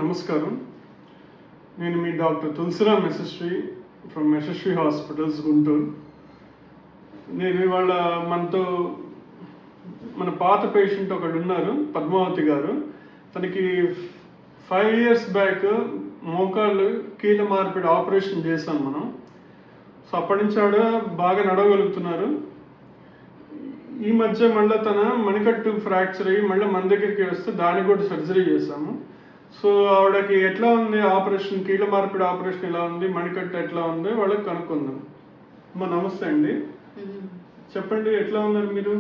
నమస్కారం. నేను మీ doctor Tulasiram Yashasvi from Yashasvi hospitals Guntur. నేను ఇవాళ మన పాత పేషెంట్ ఒకడు ఉన్నారు, పద్మావతి గారు. తనకి 5 years బ్యాక్ మోకాళ్ళు కీళ్ళ మార్పిడి ఆపరేషన్ చేశాం మనం. సో అప్పటి నుంచి ఆవిడ బాగా నడవగలుగుతున్నారు. ఈ మధ్య మళ్ళీ తన మణికట్టు ఫ్రాక్చర్ అయ్యి మళ్ళీ మన దగ్గరికి వస్తే దానికి కూడా సర్జరీ చేశాము. సో ఆవిడకి ఎట్లా ఉంది ఆపరేషన్, కీళ్ళ మార్పిడి ఆపరేషన్ ఎలా ఉంది, మణికట్టు ఎట్లా ఉంది వాళ్ళకి కనుక్కుందాం. అమ్మా నమస్తే అండి, చెప్పండి ఎట్లా ఉన్నారు మీరు?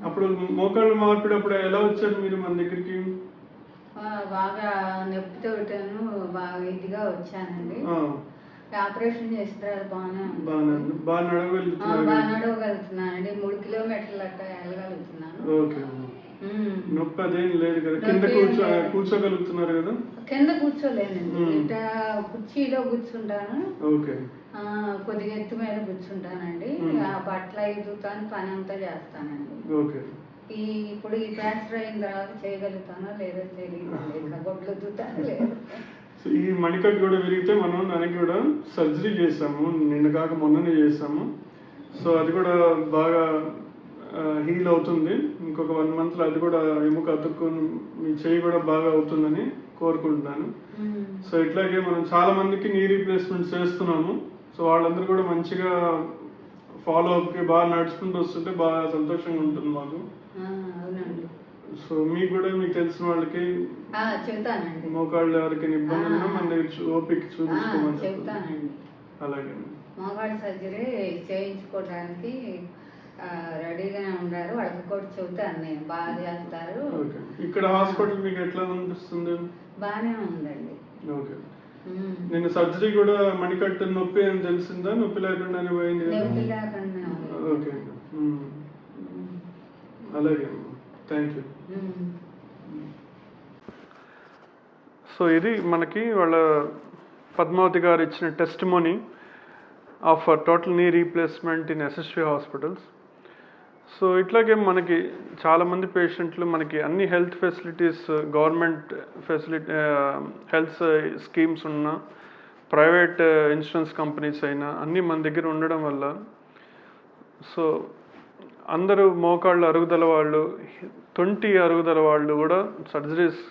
అప్పుడు మోకాళ్ళ మార్పిడి అప్పుడు ఎలా వచ్చారు మీరు మన దగ్గరికి? బాగా నొప్పితో బాగా ఇదిగా వచ్చానండి. ఆపరేషన్ చేసిన తర్వాత బాగా నడవగలుగుతున్నానండి. 3 kilometers అట్లా వెళ్ళగలుగుతున్నాను. నొప్పి అదేం లేదు కదా? కింద కూర్చోగలుగుతున్నారు కదా? కింద కూర్చోలేనండి, ఇట్లా కుర్చీలో కూర్చుంటాను. కొద్దిగా ఎత్తు మీద కూర్చుంటానండి. బట్టలు ఎదుగుతాను, పని అంతా చేస్తానండి. ఇప్పుడు ఈ ఫ్రాక్చర్ అయిన తర్వాత చేయగలుగుతానో లేదో తెలియదు, గొడ్లు ఎదుగుతాను లేదు. ఈ మణికట్టు కూడా విరిగితే మనం దానికి కూడా సర్జరీ చేసాము, నిన్న కాక మొన్ననే చేసాము. సో అది కూడా బాగా హీల్ అవుతుంది. ఇంకొక 1 monthలో అది కూడా ఎముక అతుక్కుని మీ చేయి కూడా బాగా అవుతుందని కోరుకుంటున్నాను. సో ఇట్లాగే మనం చాలా మందికి నీ రీప్లేస్మెంట్ చేస్తున్నాము. సో వాళ్ళందరూ కూడా మంచిగా ఫాలో అప్కి బాగా నడుచుకుంటూ వస్తుంటే బాగా సంతోషంగా ఉంటుంది మాకు. సో మీకు కూడా మీకు తెలిసిన వాళ్ళకి చెప్తానండి, మోకాళ్ళు ఎవరికైనా ఇబ్బంది ఉన్నా మన దగ్గర ఓపిక చూపించుకోమని చెప్తానండి. అలాగే మోకాళ్ళ సర్జరీ చేయించుకోవడానికి రెడీగానే ఉన్నారు. వాళ్ళకి కూడా చెబుతాను, నేను బాగా చేస్తారు. ఇక్కడ హాస్పిటల్ మీకు ఎట్లా అనిపిస్తుంది? బాగానే ఉందండి. ఓకే. నేను సర్జరీ కూడా మణికట్టు నొప్పి అని తెలిసిందా? నొప్పి లేకుండానే పోయింది? ఓకే, అలాగే, థ్యాంక్ యూ. సో ఇది మనకి వాళ్ళ పద్మావతి గారు ఇచ్చిన testimony of total knee replacement in Yashasvi hospitals. So ఇట్లాగే మనకి చాలామంది పేషెంట్లు మనకి అన్ని health facilities, government health schemes ఉన్న, ప్రైవేట్ ఇన్సూరెన్స్ కంపెనీస్ అయినా అన్నీ మన దగ్గర ఉండడం వల్ల సో అందరూ మోకాళ్ళు అరుగుదల వాళ్ళు, 20 అరుగుదల వాళ్ళు కూడా సర్జరీస్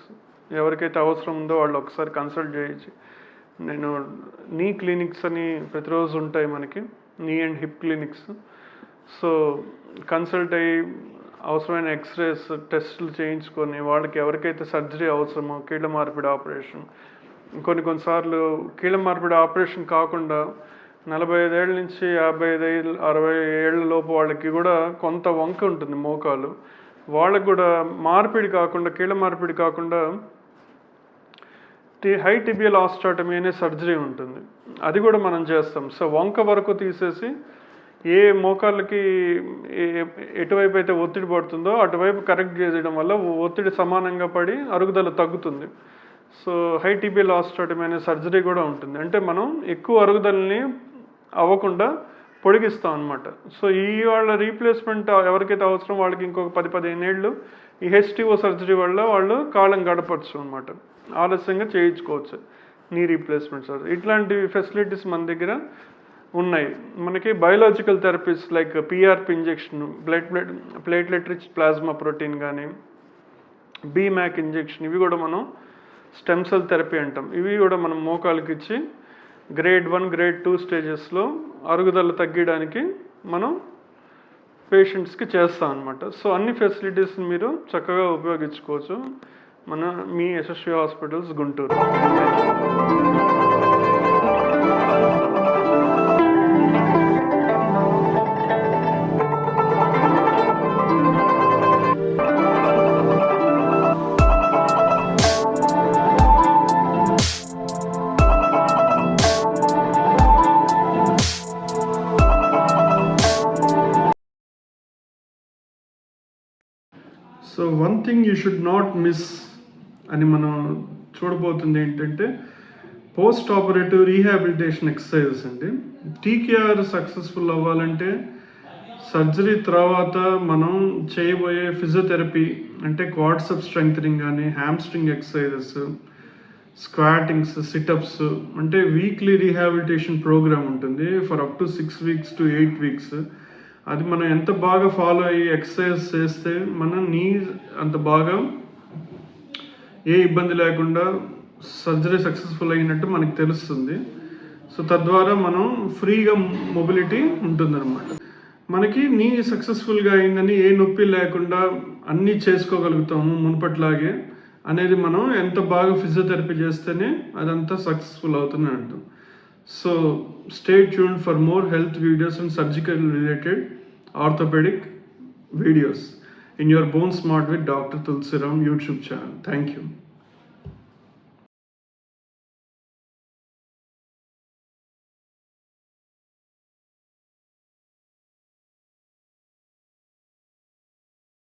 ఎవరికైతే అవసరం ఉందో వాళ్ళు ఒకసారి కన్సల్ట్ చేయొచ్చు. నేను నీ క్లినిక్స్ అని ప్రతిరోజు ఉంటాయి మనకి, నీ and hip clinics. So consult అయ్యి అవసరమైన ఎక్స్రేస్ టెస్టులు చేయించుకొని వాళ్ళకి ఎవరికైతే సర్జరీ అవసరమో, కీళ్ళ మార్పిడి ఆపరేషన్, కొన్నిసార్లు కీళ్ళ మార్పిడి ఆపరేషన్ కాకుండా 45 ఏళ్ళ నుంచి 55, 60 ఏళ్ళ లోపు వాళ్ళకి కూడా కొంత వంక ఉంటుంది మోకాలు. వాళ్ళకి కూడా మార్పిడి కాకుండా, కీళ్ళ మార్పిడి కాకుండా హై టిబియల్ ఆస్టాటమీ అనే సర్జరీ ఉంటుంది, అది కూడా మనం చేస్తాం. సో వంక వరకు తీసేసి ఏ మోకాళ్ళకి ఎటువైపు అయితే ఒత్తిడి పడుతుందో అటువైపు కరెక్ట్ చేయడం వల్ల ఒత్తిడి సమానంగా పడి అరుగుదల తగ్గుతుంది. సో హై టిబియల్ ఆస్టాటమీ అనే సర్జరీ కూడా ఉంటుంది. అంటే మనం ఎక్కువ అరుగుదలని అవ్వకుండా పొడిగిస్తాం అనమాట. సో ఈ వాళ్ళ రీప్లేస్మెంట్ ఎవరికైతే అవసరం వాళ్ళకి ఇంకొక 10-15 ఏళ్ళు ఈ హెచ్టిఓ సర్జరీ వల్ల వాళ్ళు కాలం గడపచ్చు అనమాట, ఆలస్యంగా చేయించుకోవచ్చు నీ రీప్లేస్మెంట్ సర్జరీ. ఇట్లాంటి ఫెసిలిటీస్ మన దగ్గర ఉన్నాయి. మనకి biological therapies like PRP injection, platelet rich plasma protein కానీ, బీమ్యాక్ ఇంజెక్షన్, ఇవి కూడా మనం స్టెమ్ సెల్ థెరపీ అంటాం. ఇవి కూడా మనం మోకాలకి ఇచ్చి grade 1, grade 2 స్టేజెస్లో అరుగుదల తగ్గడానికి మనం పేషెంట్స్కి చేస్తాం అనమాట. సో అన్ని ఫెసిలిటీస్ని మీరు చక్కగా ఉపయోగించుకోవచ్చు మీ Yashasvi hospitals Guntur. So one thing you should not miss అని మనం చూడబోతుంది ఏంటంటే పోస్ట్ ఆపరేటివ్ రీహాబిలిటేషన్ ఎక్సర్సైజెస్ అండి. టీకేఆర్ సక్సెస్ఫుల్ అవ్వాలంటే సర్జరీ తర్వాత మనం చేయబోయే ఫిజియోథెరపీ అంటే క్వాడ్సెప్ స్ట్రెంగ్థనింగ్ కానీ హ్యామ్స్ట్రింగ్ ఎక్సర్సైజెస్, స్క్వాటింగ్స్, సిటప్స్ అంటే వీక్లీ రీహాబిలిటేషన్ ప్రోగ్రామ్ ఉంటుంది for up to 6 weeks to 8 weeks. అది మనం ఎంత బాగా ఫాలో అయ్యి ఎక్సర్సైజ్ చేస్తే మన నీ అంత బాగా ఏ ఇబ్బంది లేకుండా సర్జరీ సక్సెస్ఫుల్ అయినట్టు మనకు తెలుస్తుంది. సో తద్వారా మనం ఫ్రీగా మొబిలిటీ ఉంటుందన్నమాట. మనకి నీ సక్సెస్ఫుల్గా అయిందని ఏ నొప్పి లేకుండా అన్నీ చేసుకోగలుగుతాము మునుపట్లాగే అనేది మనం ఎంత బాగా ఫిజియోథెరపీ చేస్తేనే అదంతా సక్సెస్ఫుల్ అవుతుంది అంటాం. So stay tuned for more health videos and surgical related orthopaedic videos in your Bone Smart with Dr. Tulsiram YouTube channel. Thank you.